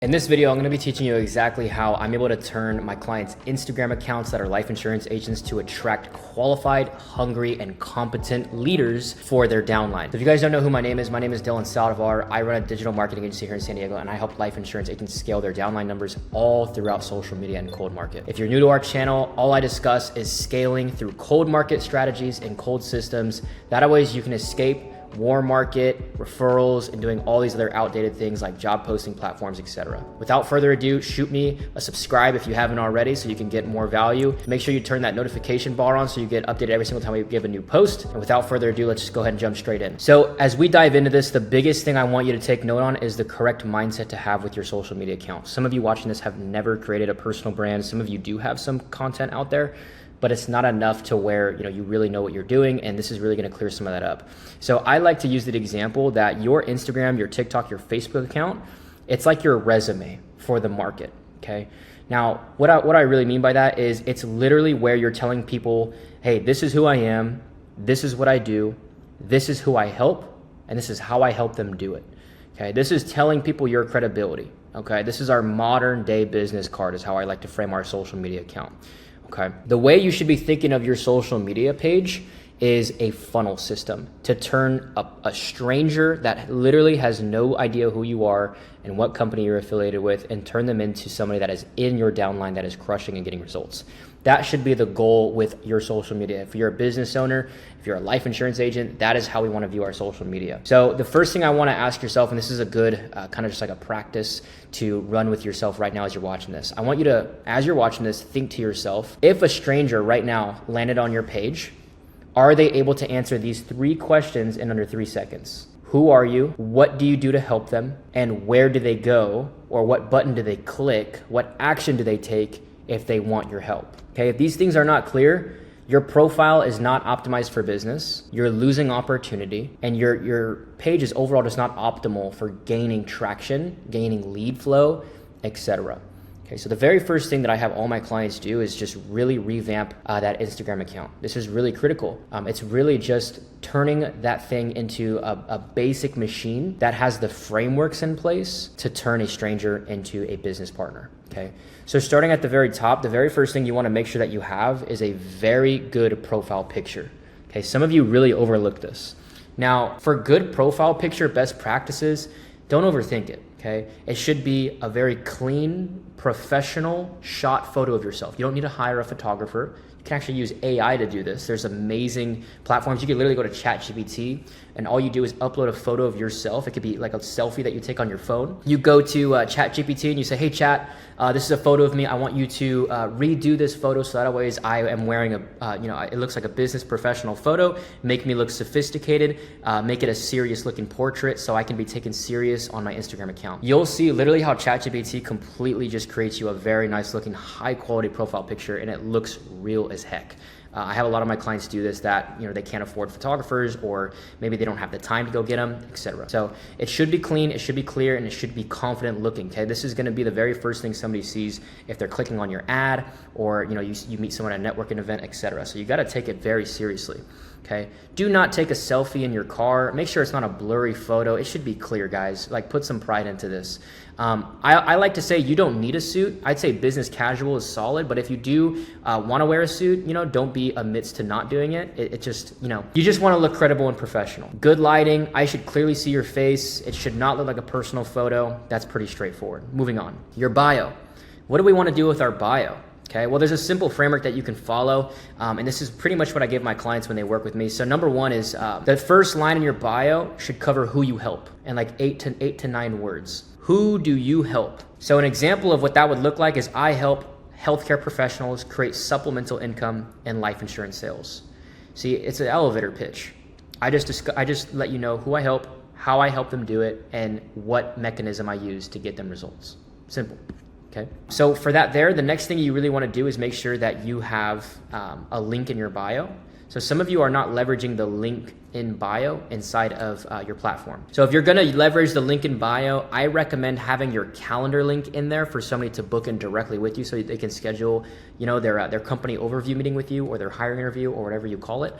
In this video, I'm going to be teaching you exactly how I'm able to turn my clients' Instagram accounts that are life insurance agents to attract qualified, hungry, and competent leaders for their downline. So if you guys don't know who my name is Dylan Saldivar. I run a digital marketing agency here in San Diego, and I help life insurance agents scale their downline numbers all throughout social media and cold market. If you're new to our channel, all I discuss is scaling through cold market strategies and cold systems. That ways you can escape warm market, referrals, and doing all these other outdated things like job posting platforms, etc. Without further ado, shoot me a subscribe if you haven't already so you can get more value. Make sure you turn that notification bar on so you get updated every single time we give a new post. And without further ado, let's just go ahead and jump straight in. So as we dive into this, the biggest thing I want you to take note on is the correct mindset to have with your social media account. Some of you watching this have never created a personal brand. Some of you do have some content out there, but it's not enough to where you really know what you're doing, and this is really gonna clear some of that up. So I like to use the example that your Instagram, your TikTok, your Facebook account, it's like your resume for the market, okay? Now, what I really mean by that is it's literally where you're telling people, hey, this is who I am, this is what I do, this is who I help, and this is how I help them do it, okay? This is telling people your credibility, okay? This is our modern day business card is how I like to frame our social media account. Okay. The way you should be thinking of your social media page is a funnel system to turn a stranger that literally has no idea who you are and what company you're affiliated with and turn them into somebody that is in your downline that is crushing and getting results. That should be the goal with your social media. If you're a business owner, if you're a life insurance agent, that is how we want to view our social media. So the first thing I want to ask yourself, and this is a good kind of just like a practice to run with yourself right now as you're watching this. I want you to, as you're watching this, think to yourself, if a stranger right now landed on your page, are they able to answer these 3 questions in under 3 seconds? Who are you? What do you do to help them? And where do they go? Or what button do they click? What action do they take if they want your help? Okay, if these things are not clear, your profile is not optimized for business, you're losing opportunity, and your page is overall just not optimal for gaining traction, gaining lead flow, etc. Okay, so the very first thing that I have all my clients do is just really revamp that Instagram account. This is really critical. It's really just turning that thing into a basic machine that has the frameworks in place to turn a stranger into a business partner. Okay, so starting at the very top, the very first thing you want to make sure that you have is a very good profile picture. Okay, some of you really overlook this. Now, for good profile picture best practices, don't overthink it. Okay, it should be a very clean, professional shot photo of yourself. You don't need to hire a photographer. You can actually use AI to do this. There's amazing platforms. You can literally go to ChatGPT and all you do is upload a photo of yourself. It could be like a selfie that you take on your phone. You go to ChatGPT and you say, hey chat, this is a photo of me. I want you to redo this photo so that ways I am wearing it looks like a business professional photo, make me look sophisticated, make it a serious looking portrait so I can be taken serious on my Instagram account. You'll see literally how ChatGPT completely just creates you a very nice looking, high quality profile picture, and it looks real as heck. I have a lot of my clients do this that they can't afford photographers, or maybe they don't have the time to go get them, etc. So it should be clean, it should be clear, and it should be confident looking. Okay, this is going to be the very first thing somebody sees if they're clicking on your ad, or you meet someone at a networking event, etc. So you got to take it very seriously. Okay, do not take a selfie in your car. Make sure it's not a blurry photo. It should be clear, guys. Like, put some pride into this. I like to say you don't need a suit. I'd say business casual is solid, but if you do want to wear a suit, don't be amidst to not doing it. It just, you just want to look credible and professional. Good lighting. I should clearly see your face. It should not look like a personal photo. That's pretty straightforward. Moving on. Your bio. What do we want to do with our bio? Okay, well, there's a simple framework that you can follow, and this is pretty much what I give my clients when they work with me. So number one is the first line in your bio should cover who you help, and like 8 to 9 words. Who do you help? So an example of what that would look like is I help healthcare professionals create supplemental income and life insurance sales. See, it's an elevator pitch. I just let you know who I help, how I help them do it, and what mechanism I use to get them results. Simple. Okay, so for that the next thing you really want to do is make sure that you have a link in your bio. So some of you are not leveraging the link in bio inside of your platform. So if you're gonna leverage the link in bio, I recommend having your calendar link in there for somebody to book in directly with you so they can schedule, their company overview meeting with you or their hiring interview or whatever you call it.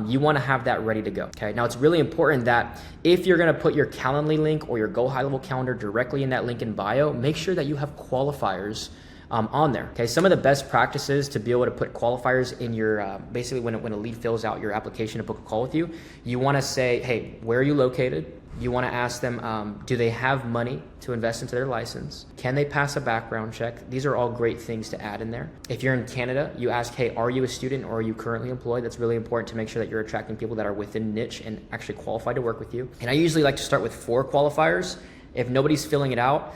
You wanna have that ready to go, okay? Now it's really important that if you're gonna put your Calendly link or your Go High Level calendar directly in that link in bio, make sure that you have qualifiers on there. Okay, some of the best practices to be able to put qualifiers in your, basically when a lead fills out your application to book a call with you, you wanna say, hey, where are you located? You wanna ask them, do they have money to invest into their license? Can they pass a background check? These are all great things to add in there. If you're in Canada, you ask, hey, are you a student or are you currently employed? That's really important to make sure that you're attracting people that are within niche and actually qualified to work with you. And I usually like to start with 4 qualifiers. If nobody's filling it out,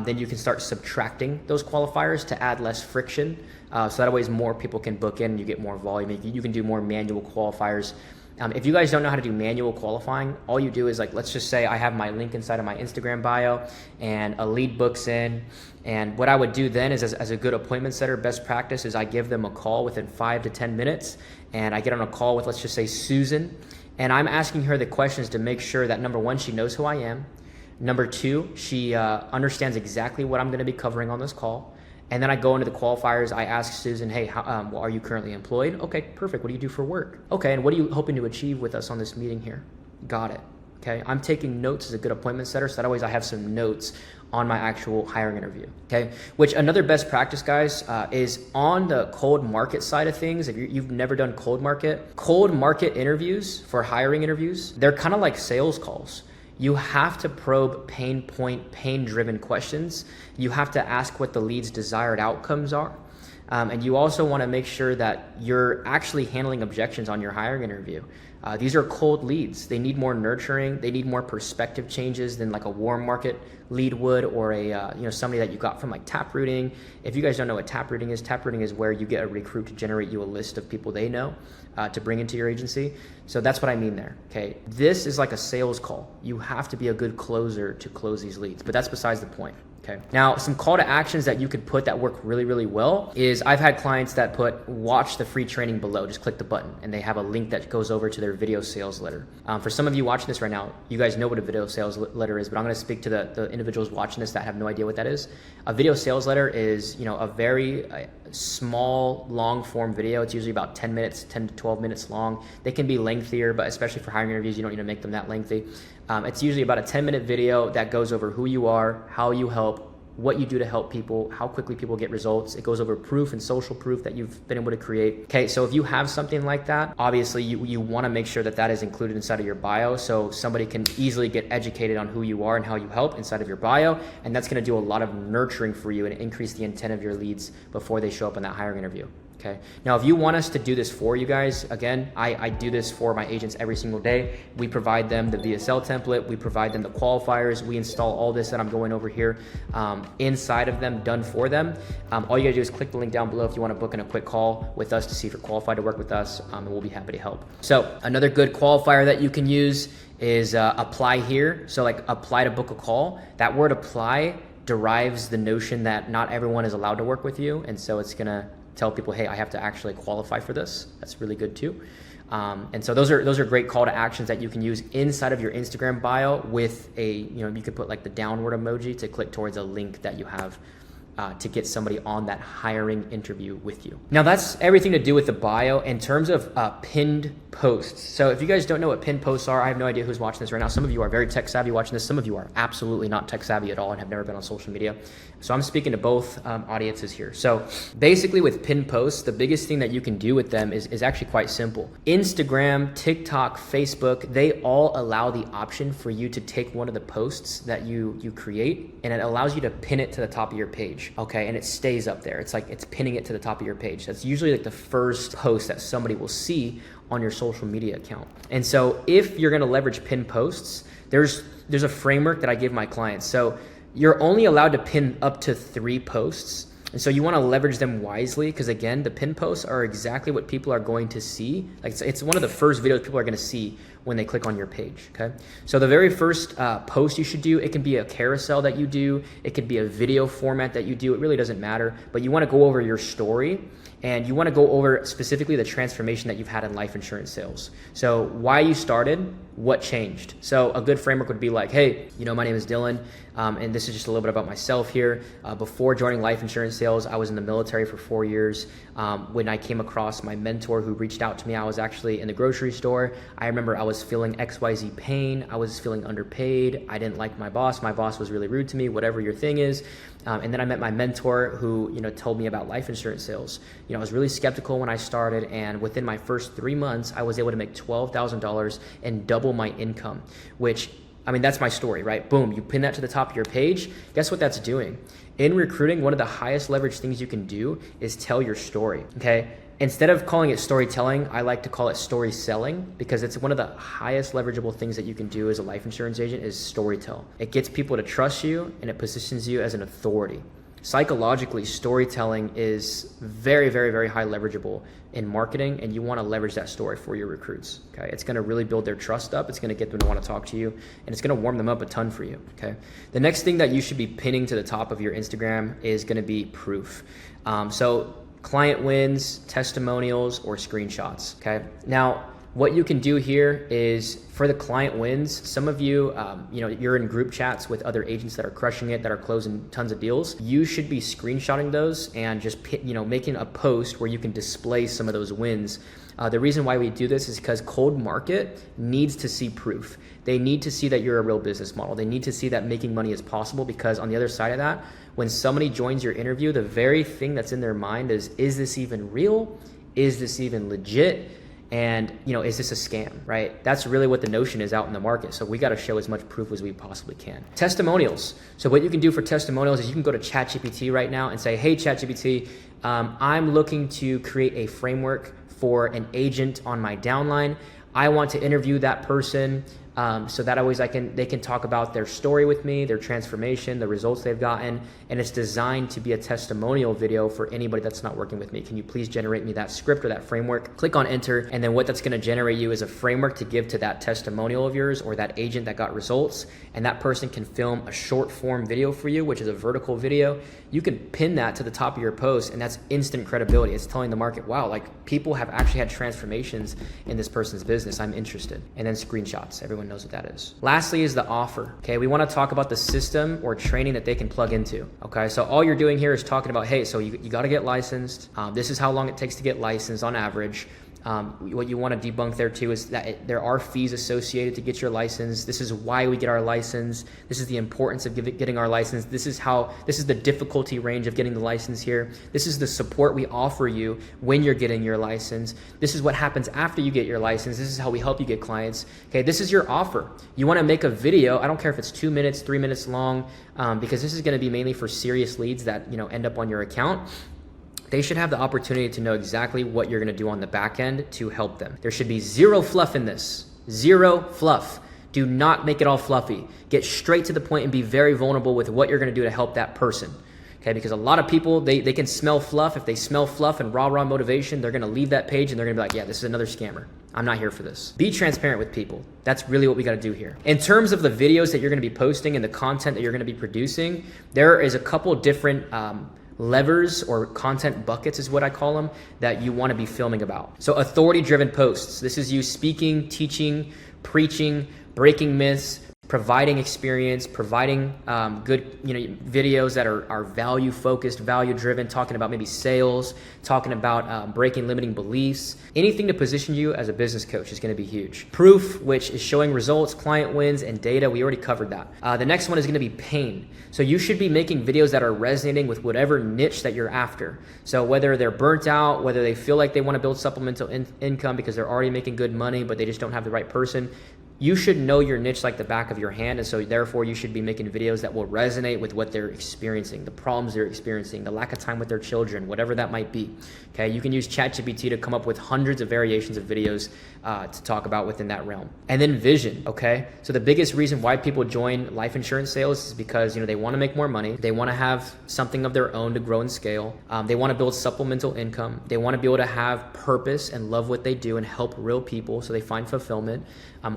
then you can start subtracting those qualifiers to add less friction. So that way more people can book in and you get more volume. You can do more manual qualifiers. If you guys don't know how to do manual qualifying, all you do is let's just say I have my link inside of my Instagram bio and a lead books in. And what I would do then is as a good appointment setter, best practice is I give them a call within 5 to 10 minutes. And I get on a call with, let's just say Susan. And I'm asking her the questions to make sure that number 1, she knows who I am. Number 2, she understands exactly what I'm going to be covering on this call. And then I go into the qualifiers. I ask Susan, hey, are you currently employed? Okay, perfect. What do you do for work? Okay, and what are you hoping to achieve with us on this meeting here? Got it. Okay, I'm taking notes as a good appointment setter, so that always I have some notes on my actual hiring interview. Okay, which another best practice, guys, is on the cold market side of things. If you've never done cold market interviews for hiring interviews, they're kind of like sales calls. You have to probe pain-driven questions. You have to ask what the lead's desired outcomes are. And you also want to make sure that you're actually handling objections on your hiring interview. These are cold leads. They need more nurturing. They need more perspective changes than like a warm market lead would, or somebody that you got from like taprooting. If you guys don't know what taprooting is where you get a recruit to generate you a list of people they know to bring into your agency. So that's what I mean there. Okay, this is like a sales call. You have to be a good closer to close these leads, but that's besides the point. Okay. Now, some call to actions that you could put that work really, really well is I've had clients that put watch the free training below, just click the button, and they have a link that goes over to their video sales letter. For some of you watching this right now, you guys know what a video sales letter is, but I'm going to speak to the individuals watching this that have no idea what that is. A video sales letter is, a very small, long form video. It's usually about 10 minutes, 10 to 12 minutes long. They can be lengthier, but especially for hiring interviews, you don't need to make them that lengthy. It's usually about a 10-minute video that goes over who you are, how you help, what you do to help people, how quickly people get results. It goes over proof and social proof that you've been able to create. Okay, so if you have something like that, obviously you want to make sure that is included inside of your bio so somebody can easily get educated on who you are and how you help inside of your bio. And that's going to do a lot of nurturing for you and increase the intent of your leads before they show up in that hiring interview. Okay. Now, if you want us to do this for you guys, again, I do this for my agents every single day. We provide them the VSL template. We provide them the qualifiers. We install all this that I'm going over here inside of them, done for them. All you gotta do is click the link down below if you want to book in a quick call with us to see if you're qualified to work with us, and we'll be happy to help. So another good qualifier that you can use is apply here. So like apply to book a call. That word apply derives the notion that not everyone is allowed to work with you, and so it's gonna tell people, hey, I have to actually qualify for this. That's really good too. And so those are great call to actions that you can use inside of your Instagram bio with you could put like the downward emoji to click towards a link that you have to get somebody on that hiring interview with you. Now that's everything to do with the bio. In terms of pinned posts, so if you guys don't know what pinned posts are, I have no idea who's watching this right now. Some of you are very tech savvy watching this. Some of you are absolutely not tech savvy at all and have never been on social media. So I'm speaking to both audiences here. So basically with pinned posts, the biggest thing that you can do with them is actually quite simple. Instagram, TikTok, Facebook, they all allow the option for you to take one of the posts that you create, and it allows you to pin it to the top of your page. Okay, and it stays up there. It's like it's pinning it to the top of your page. That's usually like the first post that somebody will see on your social media account. And so if you're gonna leverage pinned posts, there's a framework that I give my clients. So you're only allowed to pin up to 3 posts. And so you want to leverage them wisely because, again, the pin posts are exactly what people are going to see. Like it's one of the first videos people are going to see when they click on your page, okay? So the very first post you should do, it can be a carousel that you do, it could be a video format that you do, it really doesn't matter, but you wanna go over your story and you wanna go over specifically the transformation that you've had in life insurance sales. So why you started, what changed? So a good framework would be like, hey, my name is Dylan, and this is just a little bit about myself here. Before joining life insurance sales, I was in the military for 4 years. When I came across my mentor who reached out to me, I was actually in the grocery store. I remember I was feeling XYZ pain. I was feeling underpaid. I didn't like my boss. My boss was really rude to me, whatever your thing is. And then I met my mentor who, told me about life insurance sales. I was really skeptical when I started, and within my first 3 months, I was able to make $12,000 and double my income, which, that's my story, right? Boom, you pin that to the top of your page. Guess what that's doing? In recruiting, one of the highest leverage things you can do is tell your story, okay? Instead of calling it storytelling, I like to call it story selling, because it's one of the highest leverageable things that you can do as a life insurance agent is storytell. It gets people to trust you and it positions you as an authority. Psychologically, storytelling is very, very, very high leverageable in marketing, and you want to leverage that story for your recruits, okay? It's going to really build their trust up. It's going to get them to want to talk to you, and it's going to warm them up a ton for you, okay? The next thing that you should be pinning to the top of your Instagram is going to be proof. So client wins, testimonials, or screenshots, okay? Now, what you can do here is for the client wins, some of you, you're in group chats with other agents that are crushing it, that are closing tons of deals. You should be screenshotting those and just, making a post where you can display some of those wins. The reason why we do this is because cold market needs to see proof. They need to see that you're a real business model. They need to see that making money is possible, because on the other side of that, when somebody joins your interview, the very thing that's in their mind is this even real? Is this even legit? And, is this a scam, right? That's really what the notion is out in the market. So we got to show as much proof as we possibly can. Testimonials. So what you can do for testimonials is you can go to ChatGPT right now and say, hey, ChatGPT, I'm looking to create a framework for an agent on my downline. I want to interview that person. So that always they can talk about their story with me, their transformation, the results they've gotten, and it's designed to be a testimonial video for anybody that's not working with me. Can you please generate me that script or that framework? Click on enter, and then what that's going to generate you is a framework to give to that testimonial of yours or that agent that got results, and that person can film a short form video for you, which is a vertical video. You can pin that to the top of your post, and that's instant credibility. It's telling the market, wow, like people have actually had transformations in this person's business. I'm interested. And then screenshots. Everyone knows what that is. Lastly is the offer. Okay, we want to talk about the system or training that they can plug into. Okay, so all you're doing here is talking about, hey, so you got to get licensed. This is how long it takes to get licensed on average. What you want to debunk there too is that there are fees associated to get your license. This is why we get our license. This is the importance of getting our license. This is the difficulty range of getting the license here. This is the support we offer you when you're getting your license. This is what happens after you get your license. This is how we help you get clients. Okay, this is your offer. You want to make a video. I don't care if it's 2 minutes, 3 minutes long, because this is going to be mainly for serious leads that end up on your account. They should have the opportunity to know exactly what you're going to do on the back end to help them. There should be zero fluff in this. Zero fluff. Do not make it all fluffy. Get straight to the point and be very vulnerable with what you're going to do to help that person. Okay, because a lot of people, they can smell fluff. If they smell fluff and raw motivation, they're going to leave that page and they're going to be like, yeah, this is another scammer. I'm not here for this. Be transparent with people. That's really what we got to do here. In terms of the videos that you're going to be posting and the content that you're going to be producing, there is a couple different levers or content buckets is what I call them that you want to be filming about. So authority-driven posts. This is you speaking, teaching, preaching, breaking myths, providing experience, providing good videos that are value-focused, value-driven, talking about maybe sales, talking about breaking limiting beliefs. Anything to position you as a business coach is going to be huge. Proof, which is showing results, client wins, and data. We already covered that. The next one is going to be pain. So you should be making videos that are resonating with whatever niche that you're after. So whether they're burnt out, whether they feel like they want to build supplemental income because they're already making good money, but they just don't have the right person, You should know your niche like the back of your hand, and so therefore you should be making videos that will resonate with what they're experiencing, the problems they're experiencing, the lack of time with their children, whatever that might be. Okay, you can use ChatGPT to come up with hundreds of variations of videos to talk about within that realm. And then vision. Okay, so the biggest reason why people join life insurance sales is because they want to make more money, they want to have something of their own to grow and scale, they want to build supplemental income, they want to be able to have purpose and love what they do and help real people so they find fulfillment,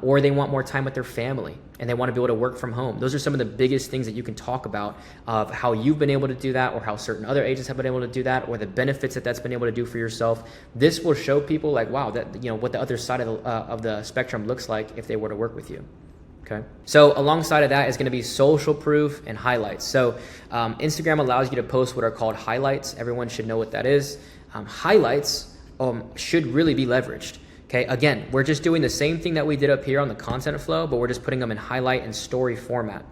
or they want more time with their family and they want to be able to work from home. Those are some of the biggest things that you can talk about of how you've been able to do that, or how certain other agents have been able to do that, or the benefits that that's been able to do for yourself. This will show people like, wow, that what the other side of the spectrum looks like if they were to work with you. Okay. So alongside of that is going to be social proof and highlights. So Instagram allows you to post what are called highlights. Everyone should know what that is. Highlights should really be leveraged. Okay, again, we're just doing the same thing that we did up here on the content flow, but we're just putting them in highlight and story format.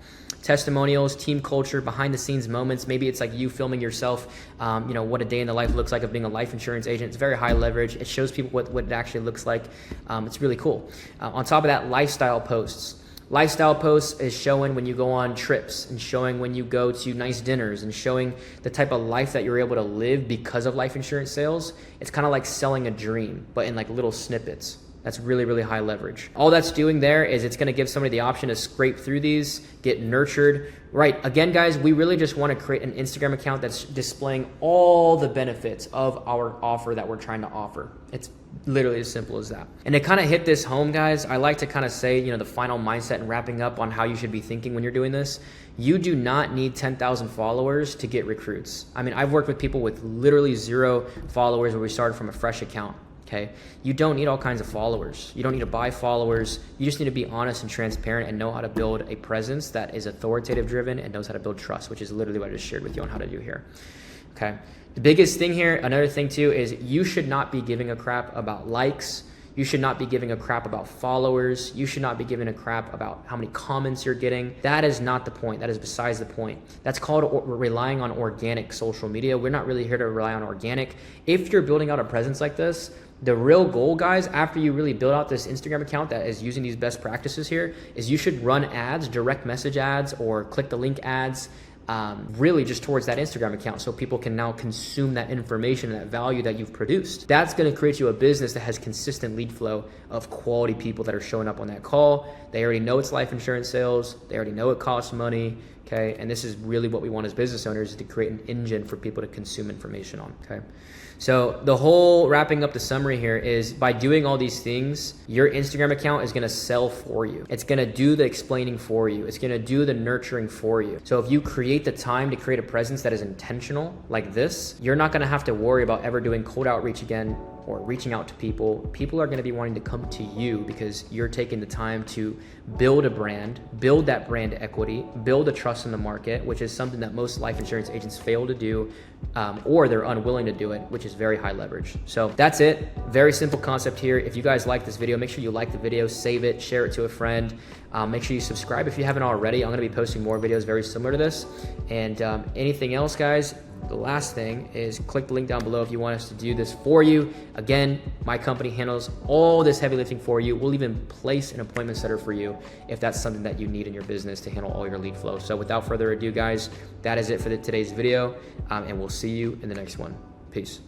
Testimonials, team culture, behind the scenes moments. Maybe it's like you filming yourself, what a day in the life looks like of being a life insurance agent. It's very high leverage. It shows people what it actually looks like. It's really cool. On top of that, lifestyle posts. Lifestyle posts is showing when you go on trips and showing when you go to nice dinners and showing the type of life that you're able to live because of life insurance sales. It's kind of like selling a dream, but in like little snippets. That's really, really high leverage. All that's doing there is it's going to give somebody the option to scrape through these, get nurtured. Right. Again, guys, we really just want to create an Instagram account that's displaying all the benefits of our offer that we're trying to offer. It's literally as simple as that. And to kind of hit this home, guys, I like to kind of say, the final mindset and wrapping up on how you should be thinking when you're doing this. You do not need 10,000 followers to get recruits. I mean, I've worked with people with literally 0 followers where we started from a fresh account. Okay, you don't need all kinds of followers. You don't need to buy followers. You just need to be honest and transparent and know how to build a presence that is authoritative driven and knows how to build trust, which is literally what I just shared with you on how to do here. Okay, the biggest thing here, another thing too, is you should not be giving a crap about likes. You should not be giving a crap about followers. You should not be giving a crap about how many comments you're getting. That is not the point. That is besides the point. That's called relying on organic social media. We're not really here to rely on organic. If you're building out a presence like this, the real goal, guys, after you really build out this Instagram account that is using these best practices here, is you should run ads, direct message ads, or click the link ads, really just towards that Instagram account so people can now consume that information and that value that you've produced. That's going to create you a business that has consistent lead flow of quality people that are showing up on that call. They already know it's life insurance sales. They already know it costs money. Okay, and this is really what we want as business owners, is to create an engine for people to consume information on. Okay, so the whole wrapping up the summary here is by doing all these things, your Instagram account is going to sell for you. It's going to do the explaining for you. It's going to do the nurturing for you. So if you create the time to create a presence that is intentional like this, you're not going to have to worry about ever doing cold outreach again or reaching out to people. People are going to be wanting to come to you because you're taking the time to build a brand, build that brand equity, build a trust in the market, which is something that most life insurance agents fail to do, or they're unwilling to do it, which is very high leverage. So that's it. Very simple concept here. If you guys like this video, make sure you like the video, save it, share it to a friend. Make sure you subscribe if you haven't already. I'm going to be posting more videos very similar to this. And anything else, guys, the last thing is click the link down below if you want us to do this for you. Again, my company handles all this heavy lifting for you. We'll even place an appointment setter for you if that's something that you need in your business to handle all your lead flow. So without further ado, guys, that is it for today's video, and we'll see you in the next one. Peace.